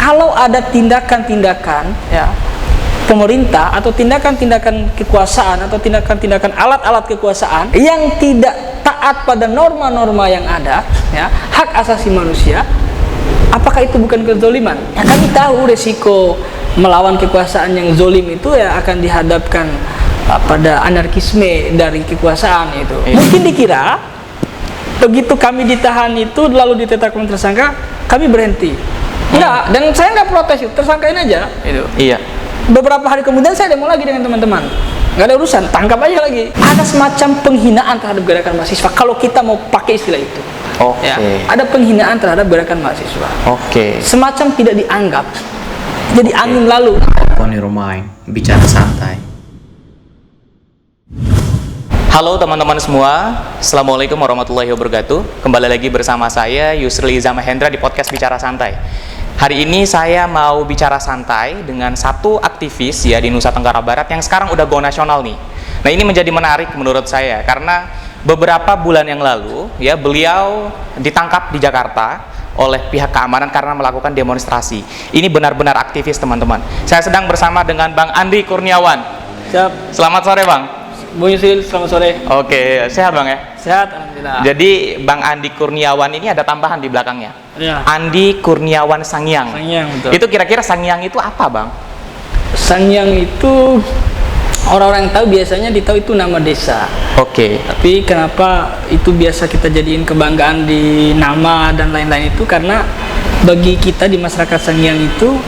kalau ada tindakan-tindakan ya pemerintah atau tindakan-tindakan kekuasaan atau tindakan-tindakan alat-alat kekuasaan yang tidak taat pada norma-norma yang ada ya, hak asasi manusia, apakah itu bukan kezoliman? Ya, kami tahu resiko melawan kekuasaan yang zolim itu ya akan dihadapkan pada anarkisme dari kekuasaan itu. Mungkin dikira begitu kami ditahan itu lalu ditetapkan tersangka, kami berhenti. Enggak, dan saya nggak protes itu, tersangkain aja itu. Iya. Beberapa hari kemudian saya demo lagi dengan teman-teman, nggak ada urusan, tangkap aja lagi. Ada semacam penghinaan terhadap gerakan mahasiswa kalau kita mau pakai istilah itu. Oke. Ya, ada penghinaan terhadap gerakan mahasiswa. Oke. Semacam tidak dianggap, jadi angin lalu. On your mind, bicara santai. Halo teman-teman semua, Assalamualaikum warahmatullahi wabarakatuh. Kembali lagi bersama saya Yusril Iza Mahendra di podcast Bicara Santai. Hari ini saya mau bicara santai dengan satu aktivis ya di Nusa Tenggara Barat yang sekarang udah go nasional nih. Nah, ini menjadi menarik menurut saya karena beberapa bulan yang lalu ya beliau ditangkap di Jakarta oleh pihak keamanan karena melakukan demonstrasi. Ini benar-benar aktivis, teman-teman. Saya sedang bersama dengan Bang Andi Kurniawan. Siap. Selamat sore, Bang. Bu Yusil, selamat sore. Oke, sehat Bang ya? Sehat, alhamdulillah. Jadi Bang Andi Kurniawan ini ada tambahan di belakangnya. Ya. Andi Kurniawan Sangyang. Sangyang, betul. Itu kira-kira Sangyang itu apa, Bang? Sangyang itu orang-orang yang tahu biasanya ditahu itu nama desa. Oke. Tapi kenapa itu biasa kita jadiin kebanggaan di nama dan lain-lain itu karena bagi kita di masyarakat Sangyang itu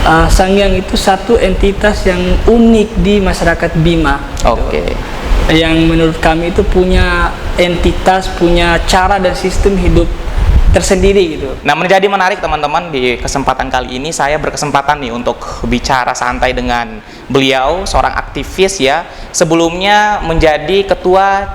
Sangyang itu satu entitas yang unik di masyarakat Bima. Oke. Yang menurut kami itu punya entitas, punya cara dan sistem hidup tersendiri gitu. Nah, menjadi menarik teman-teman, di kesempatan kali ini saya berkesempatan nih untuk bicara santai dengan beliau, seorang aktivis ya. Sebelumnya menjadi ketua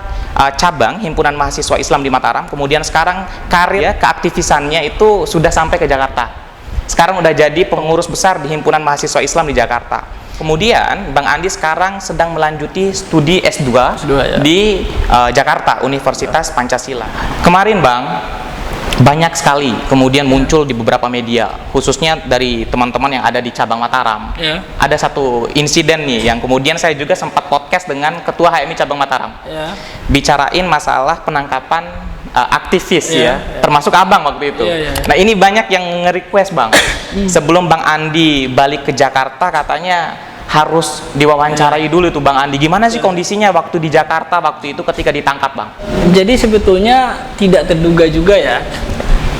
cabang Himpunan Mahasiswa Islam di Mataram, kemudian sekarang karir keaktivisannya itu sudah sampai ke Jakarta. Sekarang udah jadi pengurus besar di Himpunan Mahasiswa Islam di Jakarta. Kemudian Bang Andi sekarang sedang melanjuti studi S2 ya. di Jakarta, Universitas Pancasila. Kemarin Bang, banyak sekali kemudian muncul di beberapa media, khususnya dari teman-teman yang ada di cabang Mataram. Ya. Ada satu insiden nih yang kemudian saya juga sempat podcast dengan Ketua HMI cabang Mataram. Ya. Bicarain masalah penangkapan aktivis ya, termasuk Abang waktu itu. Ya. Nah, ini banyak yang nge-request Bang. Sebelum Bang Andi balik ke Jakarta katanya harus diwawancarai dulu itu Bang Andi. Gimana sih kondisinya waktu di Jakarta waktu itu ketika ditangkap, Bang? Jadi sebetulnya tidak terduga juga ya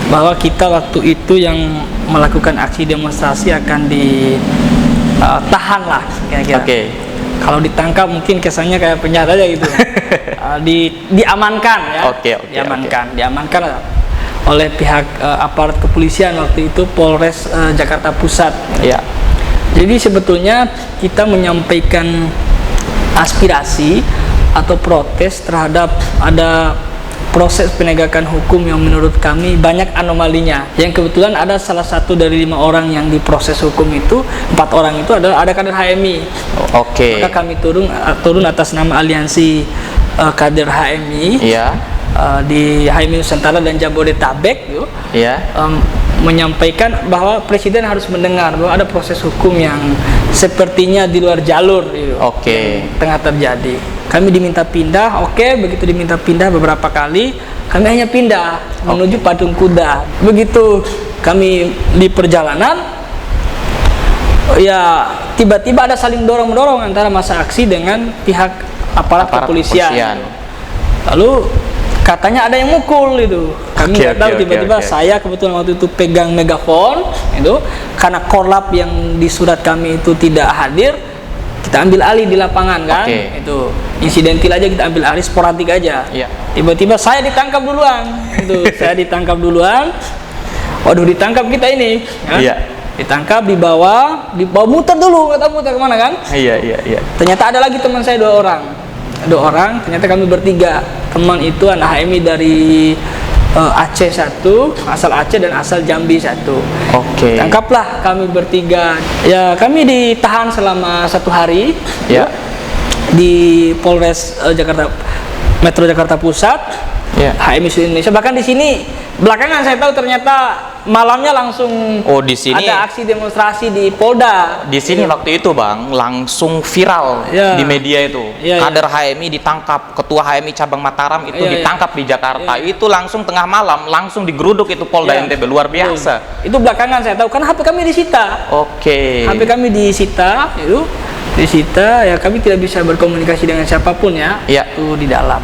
bahwa kita waktu itu yang melakukan aksi demonstrasi akan ditahan lah kira-kira. Oke. Kalau ditangkap mungkin kesannya kayak penjara aja gitu. Diamankan ya. Oke. Diamankan oleh pihak aparat kepolisian waktu itu Polres Jakarta Pusat. Ya. Jadi sebetulnya kita menyampaikan aspirasi atau protes terhadap ada proses penegakan hukum yang menurut kami banyak anomalinya. Yang kebetulan ada salah satu dari 5 orang yang diproses hukum itu, 4 orang itu adalah ada kader HMI. Oke. Maka kami turun atas nama aliansi kader HMI. Iya. Di HMI Nusantara dan Jabodetabek yuk, menyampaikan bahwa Presiden harus mendengar bahwa ada proses hukum yang sepertinya di luar jalur yuk, yang tengah terjadi. Kami diminta pindah, begitu diminta pindah beberapa kali, kami hanya pindah menuju Patung Kuda. Begitu kami di perjalanan, ya tiba-tiba ada saling dorong-dorong antara massa aksi dengan pihak aparat kepolisian. Lalu katanya ada yang mukul itu. Kami nggak tahu, tiba-tiba saya kebetulan waktu itu pegang megafon itu karena korlap yang di surat kami itu tidak hadir, kita ambil alih di lapangan kan. Itu insidentil aja, kita ambil alih, sporadik aja. Tiba-tiba saya ditangkap duluan. Itu saya ditangkap duluan. Waduh, ditangkap kita ini. Ditangkap, dibawa muter dulu, nggak tahu muter kemana kan. Ternyata ada lagi teman saya 2 orang, ternyata kami bertiga. Teman itu anak HMI dari Aceh 1, asal Aceh dan asal Jambi 1. Tangkaplah kami bertiga. Ya, kami ditahan selama 1 hari di Polres Metro Jakarta Pusat. HMI seluruh Indonesia. Bahkan di sini belakangan saya tahu ternyata malamnya langsung di sini ada aksi demonstrasi di Polda. Di sini waktu itu Bang langsung viral di media itu. Kader HMI ditangkap, ketua HMI cabang Mataram itu ditangkap di Jakarta. Itu langsung tengah malam langsung digeruduk itu Polda NTB, luar biasa. Itu belakangan saya tahu, karena HP kami disita. HP kami disita, ya kami tidak bisa berkomunikasi dengan siapapun ya. Itu di dalam.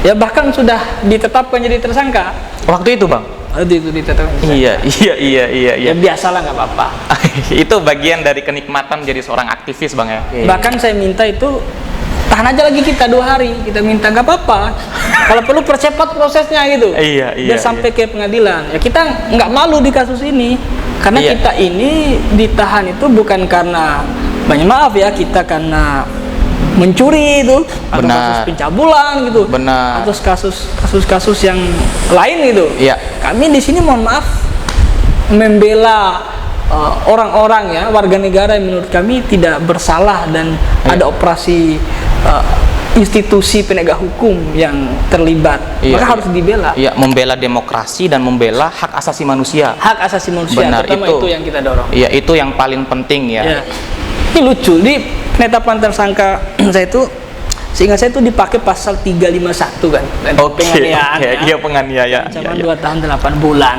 Ya bahkan sudah ditetapkan jadi tersangka. Waktu itu Bang? Waktu itu ditetapkan tersangka. Iya. Ya biasalah, nggak apa-apa. Itu bagian dari kenikmatan jadi seorang aktivis Bang ya? Bahkan saya minta itu, tahan aja lagi kita 2 hari, kita minta nggak apa-apa. Kalau perlu percepat prosesnya gitu. Biar sampai ke pengadilan. Ya kita nggak malu di kasus ini. Karena kita ini ditahan itu bukan karena, banyak maaf ya, kita karena mencuri itu, atau kasus pencabulan gitu, atau kasus-kasus yang lain gitu. Kami di sini mohon maaf membela orang-orang ya, warga negara yang menurut kami tidak bersalah dan ada operasi institusi penegak hukum yang terlibat, maka harus dibela. Membela demokrasi dan membela hak asasi manusia. Hak asasi manusia, terutama itu yang kita dorong. Itu yang paling penting ya. Ini lucu, di penetapan tersangka saya itu, seingat saya itu dipakai pasal 351 kan. Penganiayaan. Penganiayaan. Ancaman 2 tahun 8 bulan.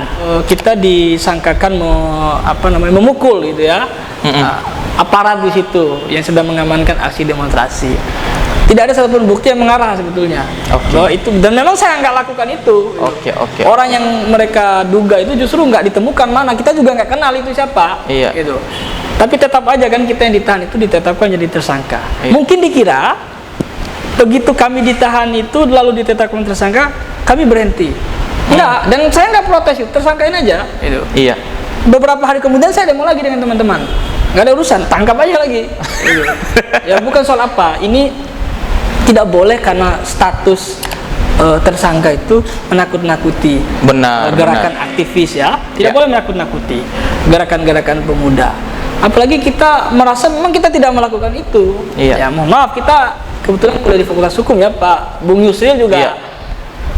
Kita disangkakan memukul gitu ya. Aparat di situ yang sedang mengamankan aksi demonstrasi. Tidak ada satupun bukti yang mengarah sebetulnya bahwa itu, dan memang saya nggak lakukan itu. Orang yang mereka duga itu justru nggak ditemukan mana, kita juga nggak kenal itu siapa. Gitu. Tapi tetap aja kan kita yang ditahan itu ditetapkan jadi tersangka. Mungkin dikira begitu kami ditahan itu lalu ditetapkan tersangka, kami berhenti. Enggak, dan saya nggak protes itu, tersangkain aja. Beberapa hari kemudian saya demo lagi dengan teman-teman. Nggak ada urusan, tangkap aja lagi. Ya bukan soal apa, ini tidak boleh karena status tersangka itu menakut-nakuti gerakan aktivis ya. Tidak boleh menakut-nakuti gerakan-gerakan pemuda. Apalagi kita merasa memang kita tidak melakukan itu. Ya mohon maaf, kita kebetulan kuliah di Fakultas Hukum ya, Pak Bung Yusril juga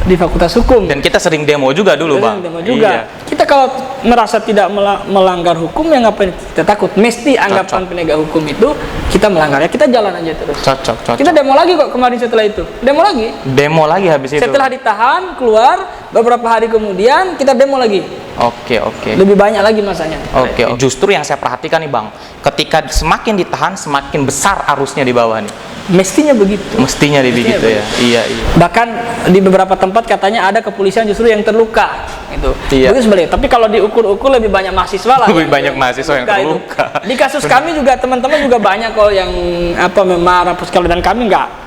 di Fakultas Hukum. Dan kita sering demo juga dulu Bang. Kita kalau merasa tidak melanggar hukum, ya ngapain kita takut? Mesti anggapan penegak hukum itu kita melanggar, ya kita jalan aja terus. Cocok. Kita demo lagi kok kemarin setelah itu. Demo lagi habis itu. Setelah ditahan, keluar, beberapa hari kemudian kita demo lagi. Lebih banyak lagi masanya. Justru yang saya perhatikan nih Bang, ketika semakin ditahan semakin besar arusnya di bawah nih. Mestinya begitu. Ya. Iya. Bahkan di beberapa tempat katanya ada kepolisian justru yang terluka. Itu. Begitu sebenarnya. Tapi kalau diukur-ukur lebih banyak mahasiswa lah. Lebih banyak mahasiswa yang terluka. Di kasus kami juga teman-teman juga banyak kok yang memar dan kami nggak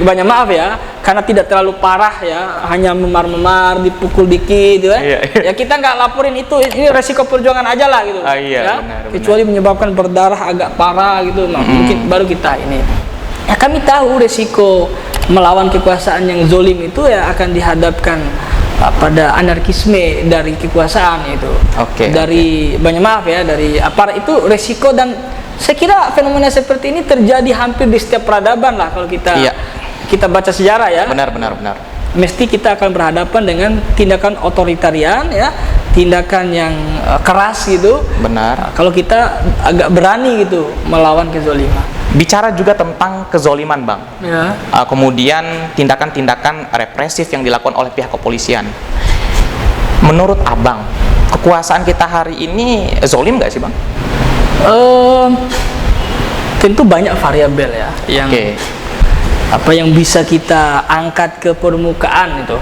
banyak maaf ya, karena tidak terlalu parah ya, hanya memar-memar, dipukul dikit gitu ya kita nggak laporin itu, ini resiko perjuangan aja lah gitu. Benar. Kecuali menyebabkan berdarah agak parah gitu, mungkin baru kita ini. Ya kami tahu resiko melawan kekuasaan yang zolim itu ya akan dihadapkan pada anarkisme dari kekuasaan itu. Dari banyak maaf ya, dari aparat itu resiko, dan saya kira fenomena seperti ini terjadi hampir di setiap peradaban lah kalau kita baca sejarah ya. Benar. Mesti kita akan berhadapan dengan tindakan otoritarian ya, tindakan yang keras gitu. Benar. Kalau kita agak berani gitu melawan kezoliman. Bicara juga tentang kezoliman Bang. Kemudian tindakan-tindakan represif yang dilakukan oleh pihak kepolisian. Menurut Abang, kekuasaan kita hari ini zolim nggak sih Bang? Tentu banyak variabel ya yang bisa kita angkat ke permukaan itu.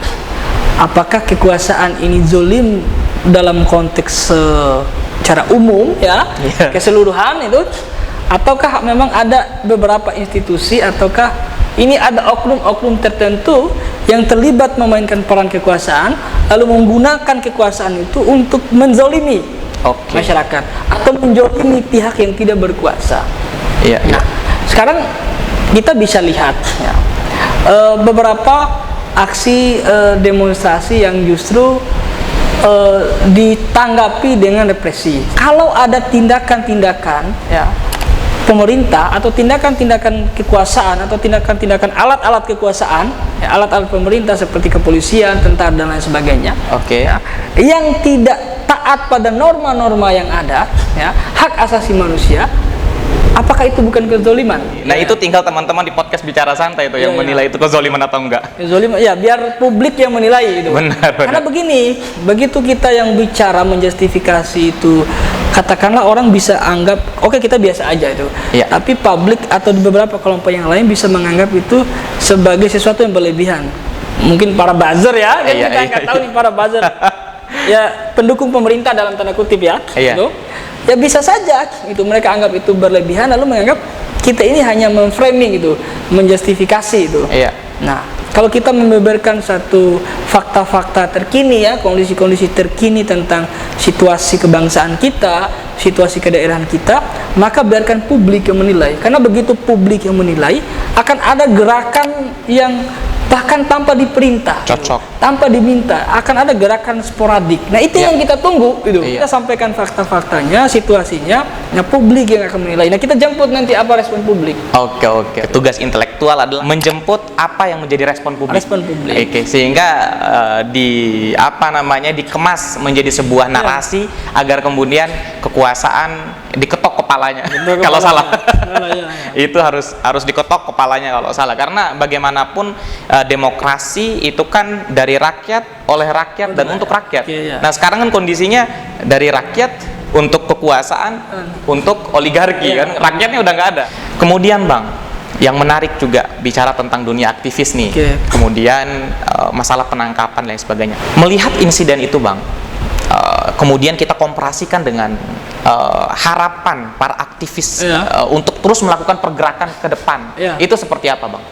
Apakah kekuasaan ini zolim dalam konteks secara umum ya, keseluruhan itu, ataukah memang ada beberapa institusi, ataukah ini ada oknum-oknum tertentu yang terlibat memainkan peran kekuasaan lalu menggunakan kekuasaan itu untuk menzolimi masyarakat atau menjolimi pihak yang tidak berkuasa. Nah, sekarang kita bisa lihat ya, beberapa aksi demonstrasi yang justru ditanggapi dengan represi. Kalau ada tindakan-tindakan ya pemerintah atau tindakan-tindakan kekuasaan atau tindakan-tindakan alat-alat kekuasaan, ya, alat-alat pemerintah seperti kepolisian, tentara dan lain sebagainya, ya, yang tidak taat pada norma-norma yang ada, ya, hak asasi manusia, apakah itu bukan kezoliman? Nah, itu tinggal teman-teman di podcast Bicara Santai itu yang menilai itu kezoliman atau enggak. Kezoliman, ya, biar publik yang menilai itu. Benar. Karena begini, begitu kita yang bicara menjustifikasi itu, katakanlah orang bisa anggap, oke, kita biasa aja itu. Iya. Tapi publik atau di beberapa kelompok yang lain bisa menganggap itu sebagai sesuatu yang berlebihan. Mungkin para buzzer ya, kan kita nggak tahu nih para buzzer. Ya, pendukung pemerintah dalam tanda kutip ya. Gitu. Ya bisa saja itu mereka anggap itu berlebihan, lalu menganggap kita ini hanya memframing itu, menjustifikasi itu. Nah, kalau kita membeberkan satu fakta-fakta terkini ya, kondisi-kondisi terkini tentang situasi kebangsaan kita, situasi kedaerahan kita, maka biarkan publik yang menilai. Karena begitu publik yang menilai, akan ada gerakan yang bahkan tanpa diperintah, tanpa diminta, akan ada gerakan sporadik. Nah, itu yang kita tunggu itu. Kita sampaikan fakta-faktanya, situasinya, nah publik yang akan menilai. Nah, kita jemput nanti apa respon publik. Oke. Tugas intelektual adalah menjemput apa yang menjadi respon publik. Sehingga dikemas menjadi sebuah narasi agar kemudian kekuasaan diketok kepalanya. Kalau salah. Itu harus diketok kepalanya kalau salah. Karena bagaimanapun demokrasi itu kan dari rakyat, oleh rakyat, dan untuk rakyat. Nah, sekarang kan kondisinya dari rakyat untuk kekuasaan, untuk oligarki, kan rakyatnya udah nggak ada. Kemudian Bang, yang menarik juga bicara tentang dunia aktivis nih, kemudian masalah penangkapan dan lain sebagainya. Melihat insiden itu Bang, kemudian kita komparasikan dengan harapan para aktivis untuk terus melakukan pergerakan ke depan, itu seperti apa Bang?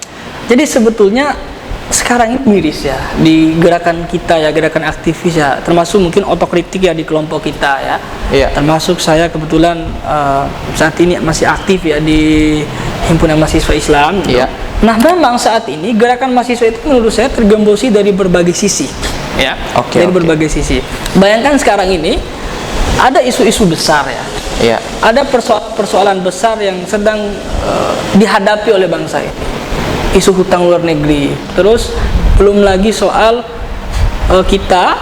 Jadi sebetulnya sekarang ini miris ya di gerakan kita ya, gerakan aktivis ya, termasuk mungkin otokritik ya di kelompok kita ya. Termasuk saya kebetulan saat ini masih aktif ya di Himpunan Mahasiswa Islam gitu. Nah, memang saat ini gerakan mahasiswa itu menurut saya tergembosi dari berbagai sisi ya. Berbagai sisi. Bayangkan sekarang ini ada isu-isu besar ya. Ada persoalan besar yang sedang dihadapi oleh bangsa ini. Isu hutang luar negeri, terus belum lagi soal kita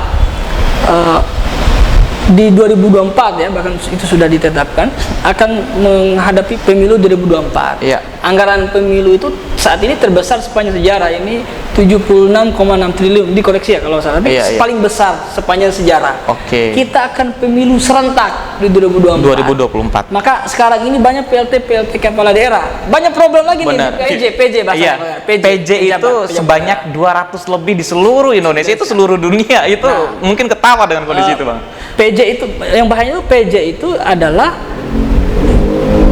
di 2024 ya, bahkan itu sudah ditetapkan akan menghadapi pemilu 2024. Anggaran pemilu itu saat ini terbesar sepanjang sejarah, ini 76,6 triliun, dikoreksi ya kalau salah, tapi paling besar sepanjang sejarah. Kita akan pemilu serentak di 2024. Maka sekarang ini banyak PLT kepala daerah, banyak problem lagi nih. PJ bahasa PJ itu sebanyak 200 lebih di seluruh Indonesia, itu seluruh dunia, itu mungkin ketawa dengan kondisi itu Bang. PJ itu yang bahayanya, PJ itu adalah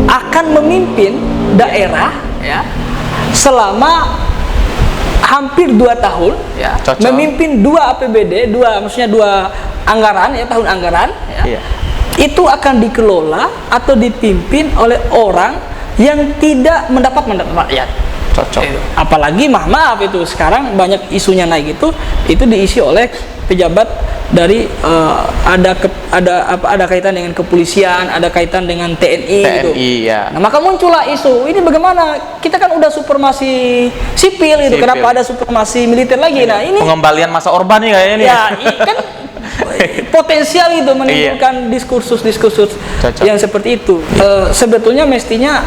akan memimpin daerah ya selama hampir 2 tahun ya. Memimpin 2 APBD, maksudnya 2 anggaran ya, tahun anggaran ya. Itu akan dikelola atau dipimpin oleh orang yang tidak mendapat mandat rakyat. Apalagi maaf itu sekarang banyak isunya naik itu diisi oleh pejabat dari ada kaitan dengan kepolisian, ada kaitan dengan TNI gitu. Nah, maka muncullah isu ini, bagaimana kita kan udah supremasi sipil gitu, kenapa ada supremasi militer lagi? Nah, ini pengembalian masa Orba nih kayaknya nih. Ya, kan potensial itu menimbulkan diskursus yang seperti itu. Sebetulnya mestinya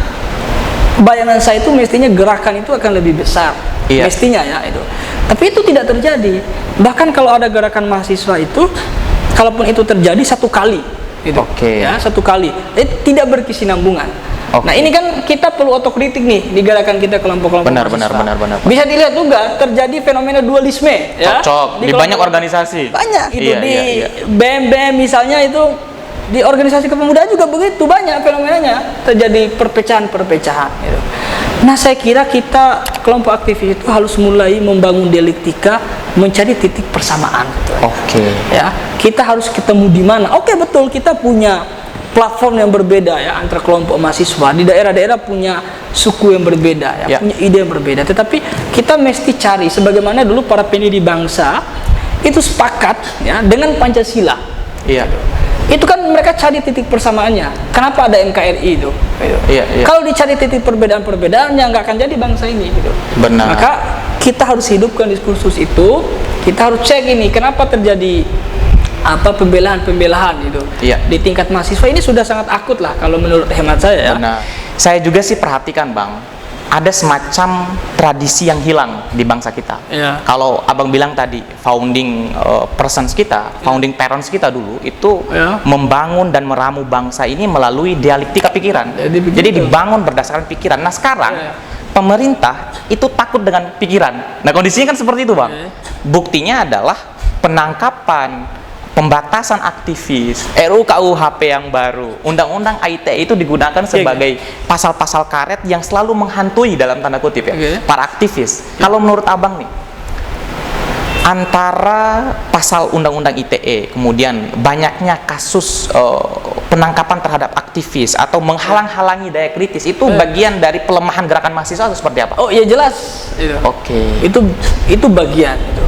bayangan saya itu mestinya gerakan itu akan lebih besar, mestinya ya itu. Tapi itu tidak terjadi. Bahkan kalau ada gerakan mahasiswa itu, kalaupun itu terjadi 1 kali, gitu. Ya, 1 kali, tidak berkesinambungan. Nah, ini kan kita perlu otokritik nih di gerakan kita kelompok-kelompok mahasiswa. Benar. Bisa dilihat juga terjadi fenomena dualisme ya. Di banyak organisasi. Banyak itu di BEM misalnya itu. Di organisasi kepemudaan juga begitu banyak fenomenanya, terjadi perpecahan gitu. Nah, saya kira kita kelompok aktivis itu harus mulai membangun dialektika, mencari titik persamaan gitu. Ya, kita harus ketemu di mana. Betul, kita punya platform yang berbeda ya antara kelompok mahasiswa. Di daerah-daerah punya suku yang berbeda ya, punya ide yang berbeda. Tetapi kita mesti cari sebagaimana dulu para pendiri bangsa itu sepakat ya dengan Pancasila. Itu kan mereka cari titik persamaannya. Kenapa ada NKRI itu? Gitu. Iya. Kalau dicari titik perbedaan-perbedaannya nggak akan jadi bangsa ini. Gitu. Benar. Maka kita harus hidupkan diskursus itu. Kita harus cek ini kenapa terjadi pembelahan itu. Iya. Di tingkat mahasiswa ini sudah sangat akut lah kalau menurut hemat saya. Benar. Saya juga sih perhatikan Bang, ada semacam tradisi yang hilang di bangsa kita. Iya. Kalau Abang bilang tadi, founding persons kita, founding parents kita dulu itu membangun dan meramu bangsa ini melalui dialektika pikiran. Jadi dibangun berdasarkan pikiran. Nah sekarang pemerintah itu takut dengan pikiran. Nah kondisinya kan seperti itu Bang. Buktinya adalah penangkapan, pembatasan aktivis, RUU KUHP yang baru, Undang-Undang ITE itu digunakan sebagai pasal-pasal karet yang selalu menghantui dalam tanda kutip para aktivis. Kalau menurut Abang nih, antara pasal Undang-Undang ITE kemudian banyaknya kasus penangkapan terhadap aktivis atau menghalang-halangi daya kritis itu bagian dari pelemahan gerakan mahasiswa atau seperti apa? Oh iya jelas. Oke. Itu bagian itu.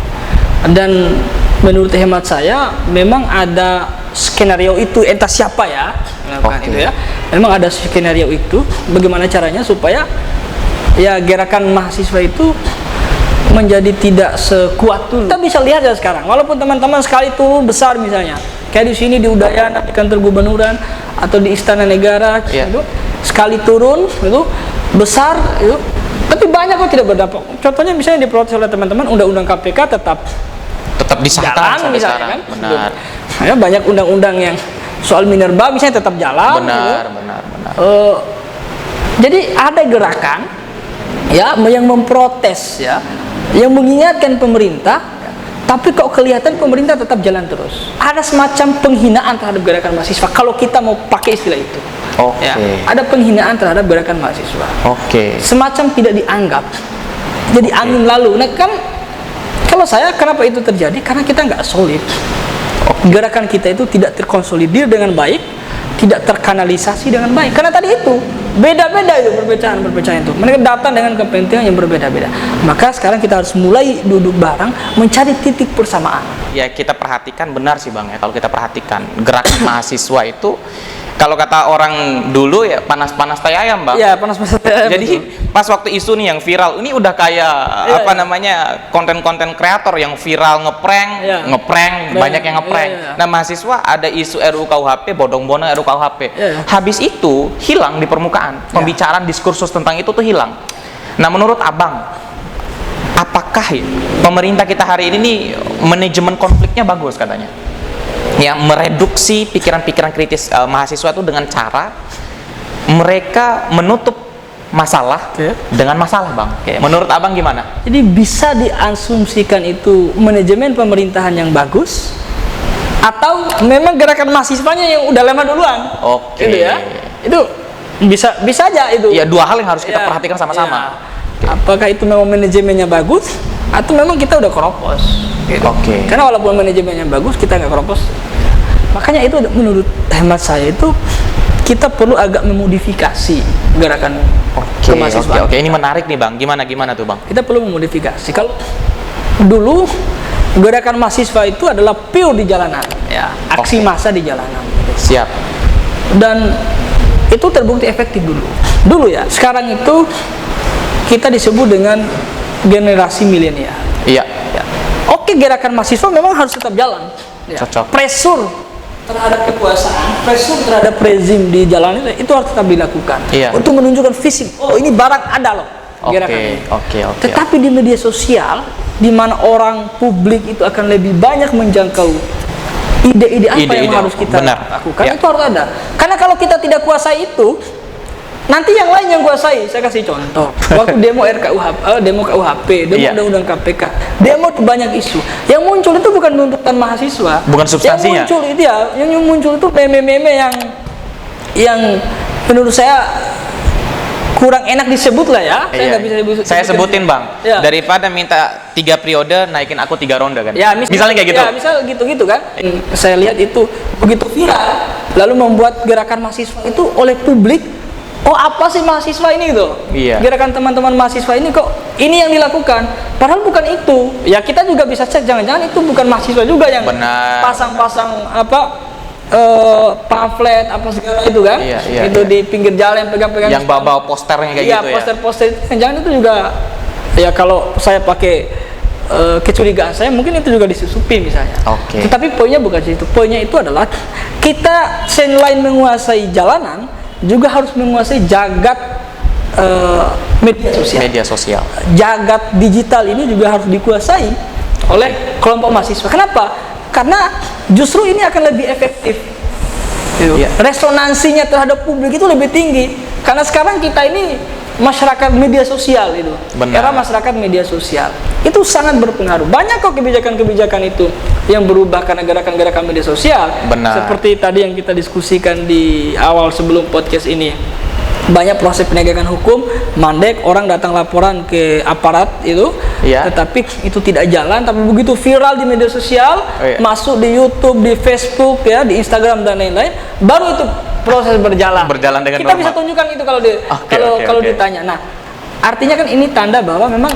Dan menurut hemat saya memang ada skenario itu, entah siapa ya melakukan itu ya. Memang ada skenario itu, bagaimana caranya supaya ya gerakan mahasiswa itu menjadi tidak sekuat dulu. Kita bisa lihat ya sekarang, walaupun teman-teman sekali itu besar misalnya, kayak di sini di Udayana, di kantor gubernuran atau di Istana Negara, itu sekali turun itu besar itu, tapi banyak kok tidak berdampak. Contohnya misalnya diprotes oleh teman-teman, undang-undang KPK tetap disahkan sampai misalnya sekarang. Kan? Benar. Ya, banyak undang-undang yang soal minerba misalnya tetap jalan. Benar. Jadi ada gerakan ya yang memprotes ya, yang mengingatkan pemerintah, tapi kok kelihatan pemerintah tetap jalan terus. Ada semacam penghinaan terhadap gerakan mahasiswa kalau kita mau pakai istilah itu. Ya, ada penghinaan terhadap gerakan mahasiswa. Semacam tidak dianggap. Jadi angin lalu. Nah kan kalau saya kenapa itu terjadi? Karena kita nggak solid. Gerakan kita itu tidak terkonsolidir dengan baik, tidak terkanalisasi dengan baik. Karena tadi itu beda-beda itu perpecahan itu. Mereka datang dengan kepentingan yang berbeda-beda. Maka sekarang kita harus mulai duduk bareng mencari titik persamaan. Ya kita perhatikan benar sih Bang ya. Kalau kita perhatikan gerakan mahasiswa itu, kalau kata orang dulu ya panas-panas tai ayam Bang. Iya panas-panas tai ayam. Jadi pas waktu isu nih yang viral, ini udah kayak namanya konten-konten kreator yang viral ngeprank, banyak yang ngeprank. Nah mahasiswa ada isu RUU KUHP, bodong-bodong RUU KUHP. Habis itu hilang di permukaan, pembicaraan diskursus tentang itu tuh hilang. Nah menurut Abang, apakah pemerintah kita hari ini nih manajemen konfliknya bagus katanya? Ya mereduksi pikiran-pikiran kritis mahasiswa itu dengan cara mereka menutup masalah dengan masalah Bang. Menurut Abang gimana? Jadi bisa diasumsikan itu manajemen pemerintahan yang bagus atau memang gerakan mahasiswanya yang udah lama duluan. Gitu ya. Itu bisa aja itu. Ya dua hal yang harus kita perhatikan sama-sama. Apakah itu memang manajemennya bagus atau memang kita udah keropos? Gitu. Karena walaupun manajemennya bagus kita nggak keropos. Makanya itu menurut hemat saya itu kita perlu agak memodifikasi gerakan kemahasiswaan. Ini menarik nih Bang. Gimana tuh Bang? Kita perlu memodifikasi. Kalau dulu gerakan mahasiswa itu adalah pure di jalanan, ya, aksi massa di jalanan. Siap. Dan itu terbukti efektif dulu ya. Sekarang itu kita disebut dengan generasi milenial. Iya. Oke, gerakan mahasiswa memang harus tetap jalan. Cocok. Pressure terhadap kekuasaan, pressure terhadap rezim di jalanan itu harus tetap dilakukan. Untuk menunjukkan visi. Oh, ini barang ada loh. Tetapi di media sosial, di mana orang publik itu akan lebih banyak menjangkau ide-ide apa yang harus kita lakukan, itu harus ada. Karena kalau kita tidak kuasai itu, nanti yang lain yang kuasai. Saya kasih contoh. Waktu demo demo KUHP, demo Undang-Undang KPK, demo banyak isu. Yang muncul itu bukan tuntutan mahasiswa, bukan substansinya. Yang muncul itu meme-meme yang menurut saya kurang enak disebut lah ya. Saya nggak bisa sebut. Saya sebutin Bang. Daripada minta 3 periode, naikin aku 3 ronde kan. Misalnya kayak gitu. Ya, misal gitu kan. Saya lihat itu begitu viral, lalu membuat gerakan mahasiswa itu oleh publik. Oh, apa sih mahasiswa ini gitu? Gerakan teman-teman mahasiswa ini kok ini yang dilakukan? Padahal bukan itu. Ya kita juga bisa cek, jangan-jangan itu bukan mahasiswa juga yang pasang-pasang pamflet apa segala itu kan, itu di pinggir jalan yang pegang-pegang. Yang bawa posternya kayak gitu ya. Poster-poster itu jangan itu juga ya kalau saya pakai kecurigaan saya mungkin itu juga disusupi misalnya. Tetapi poinnya bukan situ. Poinnya itu adalah kita selain menguasai jalanan juga harus menguasai jagat media sosial. Jagat digital ini juga harus dikuasai oleh kelompok mahasiswa. Kenapa? Karena justru ini akan lebih efektif. Resonansinya terhadap publik itu lebih tinggi. Karena sekarang kita ini masyarakat media sosial itu. Era masyarakat media sosial. Itu sangat berpengaruh. Banyak kok kebijakan-kebijakan itu yang berubah karena gerakan-gerakan media sosial. Seperti tadi yang kita diskusikan di awal sebelum podcast ini. Banyak proses penegakan hukum, mandek, orang datang laporan ke aparat itu, tetapi itu tidak jalan. Tapi begitu viral di media sosial, masuk di YouTube, di Facebook, ya, di Instagram dan lain-lain, baru itu proses berjalan dengan kita normal. Bisa tunjukkan itu kalau ditanya. Nah, artinya kan ini tanda bahwa memang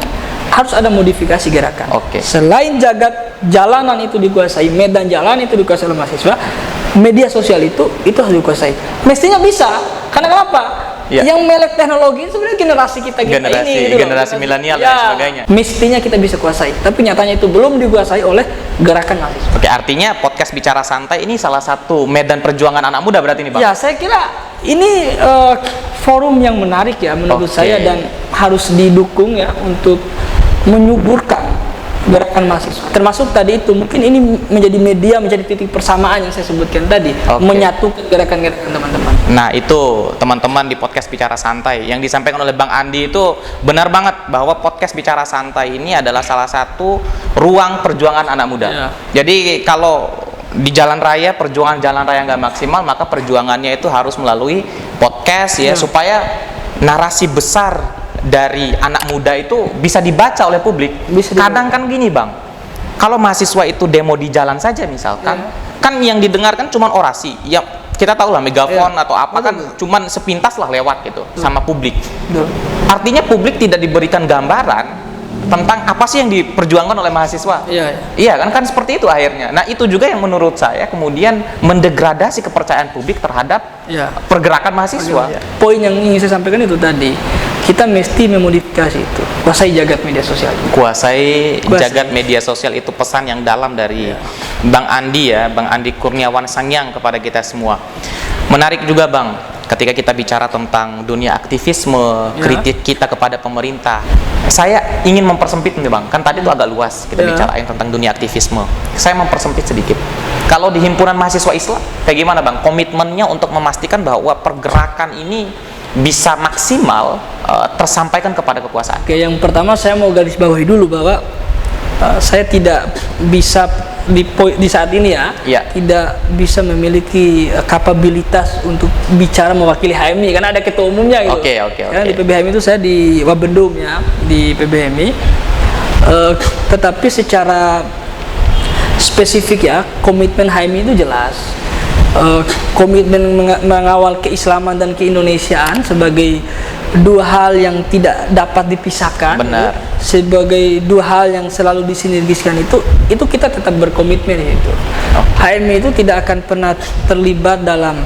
harus ada modifikasi gerakan. Selain jagat jalanan itu dikuasai, medan jalan itu dikuasai oleh mahasiswa, media sosial itu harus dikuasai. Mestinya bisa. Karena kenapa? Yang melek teknologi itu sebenarnya generasi kita ini gitu, generasi milenial dan sebagainya. Mestinya kita bisa kuasai, tapi nyatanya itu belum dikuasai oleh gerakan mahasiswa. Artinya podcast Bicara Santai ini salah satu medan perjuangan anak muda berarti nih, Bang? Ya, saya kira ini forum yang menarik ya menurut saya dan harus didukung ya untuk menyuburkan gerakan mahasiswa. Termasuk tadi itu mungkin ini menjadi media, menjadi titik persamaan yang saya sebutkan tadi, menyatukan gerakan-gerakan teman-teman. Nah, itu teman-teman di podcast Bicara Santai yang disampaikan oleh Bang Andi itu benar banget bahwa podcast Bicara Santai ini adalah salah satu ruang perjuangan anak muda. Jadi kalau di jalan raya, perjuangan jalan raya nggak maksimal, maka perjuangannya itu harus melalui podcast supaya narasi besar dari anak muda itu bisa dibaca oleh publik. Kadang kan gini, Bang, kalau mahasiswa itu demo di jalan saja misalkan, kan yang didengarkan cuma orasi. Ya kita tahu lah megafon atau apa kan cuman sepintas lah lewat gitu sama publik. Artinya publik tidak diberikan gambaran tentang apa sih yang diperjuangkan oleh mahasiswa. Iya kan seperti itu akhirnya. Nah, itu juga yang menurut saya kemudian mendegradasi kepercayaan publik terhadap pergerakan mahasiswa. Poin yang ingin saya sampaikan itu tadi, kita mesti memodifikasi itu. Kuasai jagat media sosial. Kuasai jagat media sosial, itu pesan yang dalam dari Bang Andi ya, Bang Andi Kurniawan Sangyang kepada kita semua. Menarik juga, Bang, ketika kita bicara tentang dunia aktivisme, kritik kita kepada pemerintah. Saya ingin mempersempit nih, Bang. Kan tadi itu agak luas kita bicarain tentang dunia aktivisme. Saya mempersempit sedikit. Kalau di himpunan mahasiswa Islam, kayak gimana, Bang? Komitmennya untuk memastikan bahwa pergerakan ini bisa maksimal tersampaikan kepada kekuasaan. Yang pertama saya mau garis bawahi dulu bahwa saya tidak bisa di saat ini tidak bisa memiliki kapabilitas untuk bicara mewakili HMI karena ada ketua umumnya gitu. Karena di PBHMI itu saya di Wabendum ya, di PBHMI. Tetapi secara spesifik ya, komitmen HMI itu jelas. Komitmen mengawal keislaman dan keindonesiaan sebagai dua hal yang tidak dapat dipisahkan. Sebagai dua hal yang selalu disinergiskan itu kita tetap berkomitmen itu. HMI itu tidak akan pernah terlibat dalam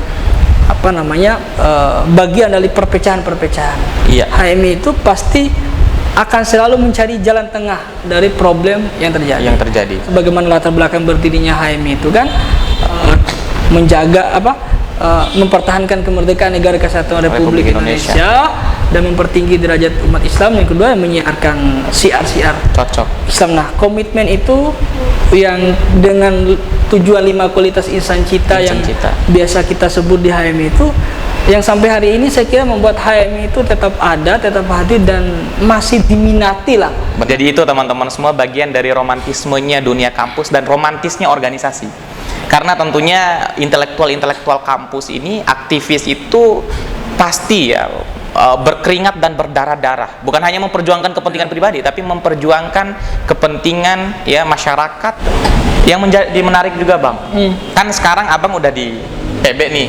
bagian dari perpecahan-perpecahan. HMI itu pasti akan selalu mencari jalan tengah dari problem yang terjadi. Bagaimana latar belakang berdirinya HMI itu kan menjaga mempertahankan kemerdekaan negara kesatuan Republik Indonesia dan mempertinggi derajat umat Islam. Yang kedua, menyiarkan syiar-syiar Islam. Nah, komitmen itu yang dengan tujuan 5 kualitas insan cita yang biasa kita sebut di HMI itu, yang sampai hari ini saya kira membuat HMI itu tetap ada, tetap hadir dan masih diminati lah. Jadi itu teman-teman semua bagian dari romantismenya dunia kampus dan romantisnya organisasi. Karena tentunya intelektual kampus ini, aktivis itu pasti ya berkeringat dan berdarah-darah. Bukan hanya memperjuangkan kepentingan pribadi, tapi memperjuangkan kepentingan ya masyarakat. Yang menjadi menarik juga, Bang. Kan sekarang Abang udah di PB nih.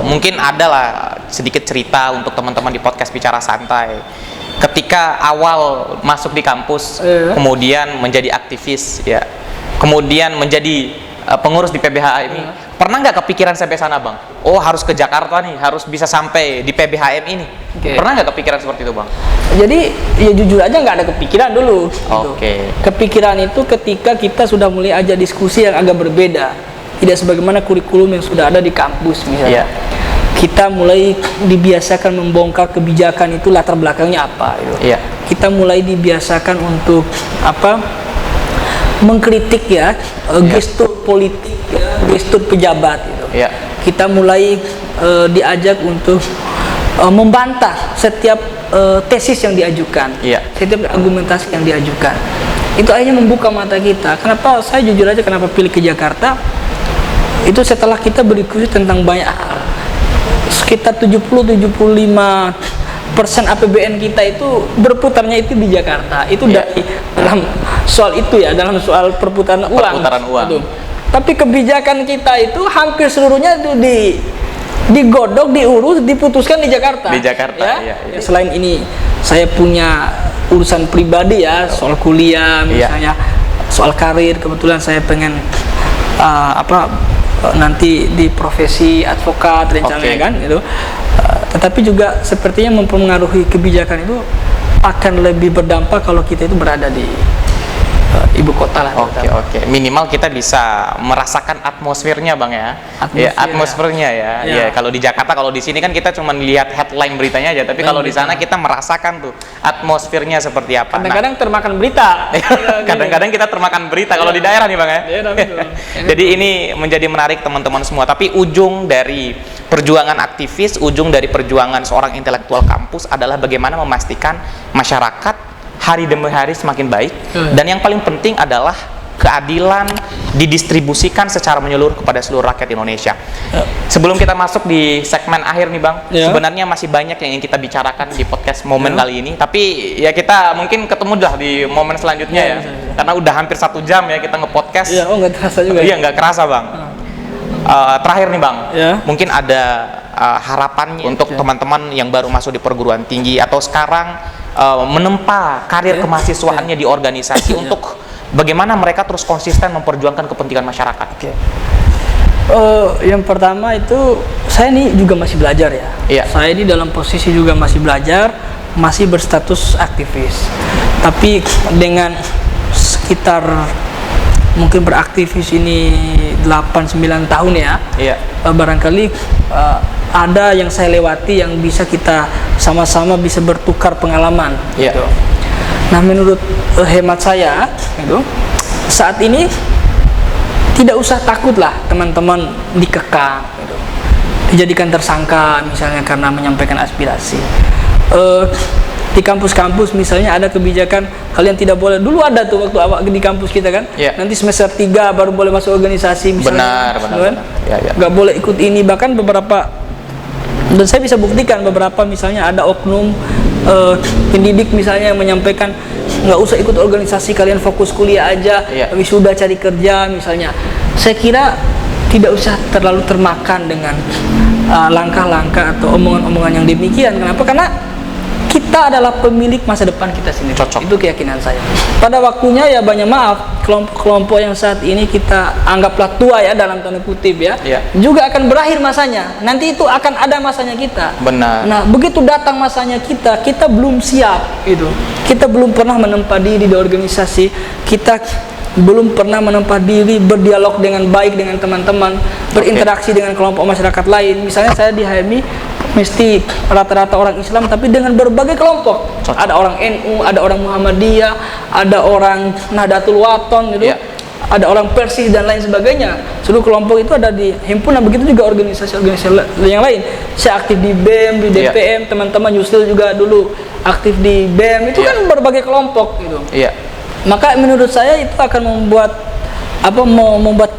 Mungkin adalah sedikit cerita untuk teman-teman di podcast Bicara Santai. Ketika awal masuk di kampus, kemudian menjadi aktivis ya. Kemudian menjadi pengurus di PBHM ini, pernah nggak kepikiran sampai sana bang? Oh harus ke Jakarta nih, harus bisa sampai di PBHM ini. Pernah nggak kepikiran seperti itu bang? Jadi ya jujur aja nggak ada kepikiran dulu. Kepikiran itu ketika kita sudah mulai aja diskusi yang agak berbeda, tidak sebagaimana kurikulum yang sudah ada di kampus misalnya. Kita mulai dibiasakan membongkar kebijakan itu latar belakangnya apa. Gitu. Kita mulai dibiasakan untuk mengkritik gestur politik, gestur pejabat. Gitu. Kita mulai diajak untuk membantah setiap tesis yang diajukan, setiap argumentasi yang diajukan. Itu akhirnya membuka mata kita. Kenapa saya jujur aja kenapa pilih ke Jakarta? Itu setelah kita berdiskusi tentang banyak hal. Sekitar 70-75% APBN kita itu berputarnya itu di Jakarta. Itu dari dalam soal itu dalam soal perputaran uang. Itu. Tapi kebijakan kita itu hampir seluruhnya itu digodok, diurus, diputuskan di Jakarta. Selain ini saya punya urusan pribadi soal kuliah misalnya, soal karir, kebetulan saya pengen nanti di profesi advokat rencananya kan gitu. Tetapi juga sepertinya mempengaruhi kebijakan itu akan lebih berdampak kalau kita itu berada di ibu kota lah. Minimal kita bisa merasakan atmosfernya bang atmosfernya Kalau di Jakarta, kalau di sini kan kita cuma lihat headline beritanya aja, tapi kalau di sana kita merasakan tuh atmosfernya seperti apa. Kadang-kadang termakan berita. Kadang-kadang kita termakan berita kalau di daerah nih bang Jadi ini menjadi menarik teman-teman semua. Tapi ujung dari perjuangan aktivis, ujung dari perjuangan seorang intelektual kampus adalah bagaimana memastikan masyarakat hari demi hari semakin baik, dan yang paling penting adalah keadilan didistribusikan secara menyeluruh kepada seluruh rakyat Indonesia. Sebelum kita masuk di segmen akhir nih bang, sebenarnya masih banyak yang ingin kita bicarakan di podcast momen kali ini, tapi ya kita mungkin ketemu dah di momen selanjutnya karena udah hampir 1 jam kita nge-podcast. Nggak terasa juga. Nggak kerasa bang. Terakhir nih bang, mungkin ada harapannya untuk teman-teman yang baru masuk di perguruan tinggi atau sekarang menempa karir kemahasiswaannya di organisasi untuk bagaimana mereka terus konsisten memperjuangkan kepentingan masyarakat. Yang pertama itu saya ini juga masih belajar Saya ini dalam posisi juga masih belajar, masih berstatus aktivis. Tapi dengan sekitar mungkin beraktivis ini 8-9 tahun barangkali ada yang saya lewati yang bisa kita sama-sama bisa bertukar pengalaman gitu. Nah menurut hemat saya saat ini tidak usah takutlah teman-teman dikekang dijadikan tersangka misalnya karena menyampaikan aspirasi. Di kampus-kampus misalnya ada kebijakan kalian tidak boleh, dulu ada tuh waktu awal di kampus kita kan, nanti semester 3 baru boleh masuk organisasi misalnya. Benar. Nggak boleh ikut ini, bahkan beberapa, dan saya bisa buktikan beberapa misalnya ada oknum pendidik misalnya yang menyampaikan nggak usah ikut organisasi, kalian fokus kuliah aja, wisuda cari kerja misalnya. Saya kira tidak usah terlalu termakan dengan langkah-langkah atau omongan-omongan yang demikian. Kenapa? Karena kita adalah pemilik masa depan kita sendiri. Itu keyakinan saya. Pada waktunya banyak maaf, kelompok-kelompok yang saat ini kita anggaplah tua dalam tanda kutip juga akan berakhir masanya. Nanti itu akan ada masanya kita. Benar. Nah, begitu datang masanya kita belum siap itu. Kita belum pernah menempa diri di organisasi, kita belum pernah menempa diri berdialog dengan baik dengan teman-teman, berinteraksi dengan kelompok masyarakat lain. Misalnya saya di HMI mesti rata-rata orang Islam tapi dengan berbagai kelompok. Ada orang NU, ada orang Muhammadiyah, ada orang Nahdlatul Wathon gitu. Ada orang Persis dan lain sebagainya. Seluruh kelompok itu ada di himpunan, begitu juga organisasi-organisasi yang lain. Saya aktif di BEM, di DPM, teman-teman Yusril juga dulu aktif di BEM. Itu kan berbagai kelompok gitu. Maka menurut saya itu akan membuat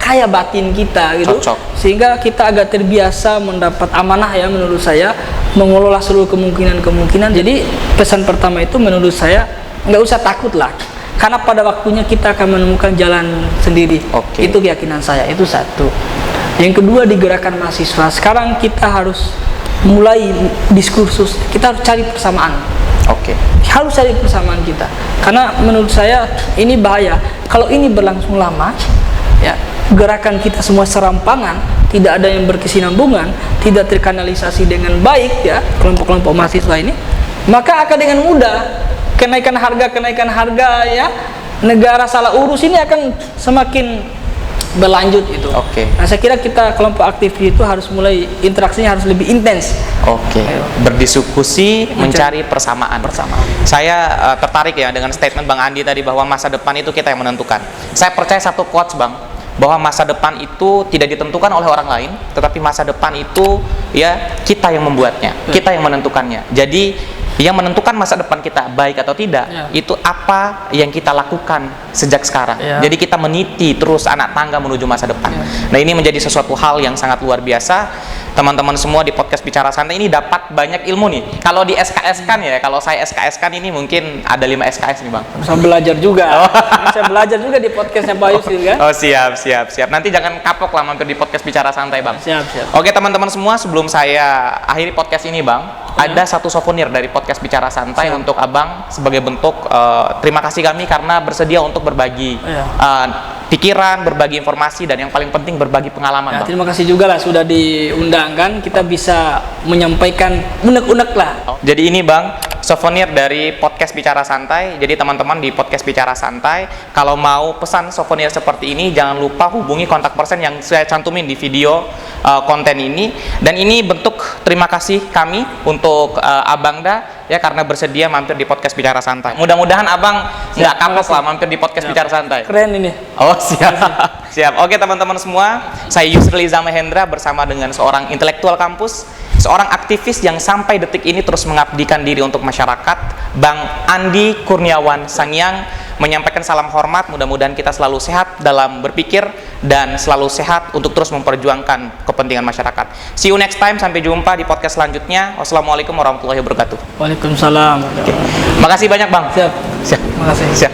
kaya batin kita gitu. Sehingga kita agak terbiasa mendapat amanah menurut saya mengelola seluruh kemungkinan. Jadi pesan pertama itu menurut saya nggak usah takut lah, karena pada waktunya kita akan menemukan jalan sendiri. Itu keyakinan saya, itu satu. Yang kedua, di gerakan mahasiswa sekarang kita harus mulai diskursus, kita harus cari persamaan. Harus cari persamaan kita, karena menurut saya ini bahaya kalau ini berlangsung lama gerakan kita semua serampangan, tidak ada yang berkesinambungan, tidak terkanalisasi dengan baik ya kelompok-kelompok mahasiswa ini, maka akan dengan mudah kenaikan harga ya negara salah urus ini akan semakin berlanjut itu. Nah, saya kira kita kelompok aktivis itu harus mulai interaksinya harus lebih intens. Berdiskusi, mencari persamaan. Saya tertarik ya dengan statement Bang Andi tadi bahwa masa depan itu kita yang menentukan. Saya percaya satu quotes Bang, bahwa masa depan itu tidak ditentukan oleh orang lain, tetapi masa depan itu ya kita yang membuatnya, kita yang menentukannya. Jadi yang menentukan masa depan kita baik atau tidak itu apa yang kita lakukan sejak sekarang. Jadi kita meniti terus anak tangga menuju masa depan. Nah, ini menjadi sesuatu hal yang sangat luar biasa. Teman-teman semua di podcast Bicara Santai ini dapat banyak ilmu nih. Kalau di SKS kan ya, kalau saya SKS kan ini mungkin ada 5 SKS nih Bang. Bisa belajar juga. Saya belajar juga di podcastnya Pak Yusril kan. Siap. Nanti jangan kapok lah mampir di podcast Bicara Santai Bang. Siap. Oke teman-teman semua, sebelum saya akhiri podcast ini Bang, ada satu souvenir dari podcast Bicara Santai untuk Abang sebagai bentuk terima kasih kami karena bersedia untuk berbagi pikiran, berbagi informasi, dan yang paling penting berbagi pengalaman Bang. Terima kasih juga lah sudah diundang kan, kita bisa menyampaikan unek-unek lah. Jadi ini Bang, souvenir dari podcast Bicara Santai. Jadi teman-teman di podcast Bicara Santai, kalau mau pesan souvenir seperti ini, jangan lupa hubungi kontak person yang saya cantumin di video konten ini. Dan ini bentuk terima kasih kami untuk Abangda ya karena bersedia mampir di podcast Bicara Santai. Mudah-mudahan Abang nggak kapok lah mampir di podcast Bicara Santai. Keren ini. Oh siap. Oke teman-teman semua, saya Yusril Iza Mahendra bersama dengan seorang intelektual kampus, seorang aktivis yang sampai detik ini terus mengabdikan diri untuk masyarakat, Bang Andi Kurniawan Sangyang, menyampaikan salam hormat. Mudah-mudahan kita selalu sehat dalam berpikir dan selalu sehat untuk terus memperjuangkan kepentingan masyarakat. See you next time, sampai jumpa di podcast selanjutnya. Wassalamualaikum warahmatullahi wabarakatuh. Waalaikumsalam. Makasih banyak Bang. Siap. Makasih. Siap.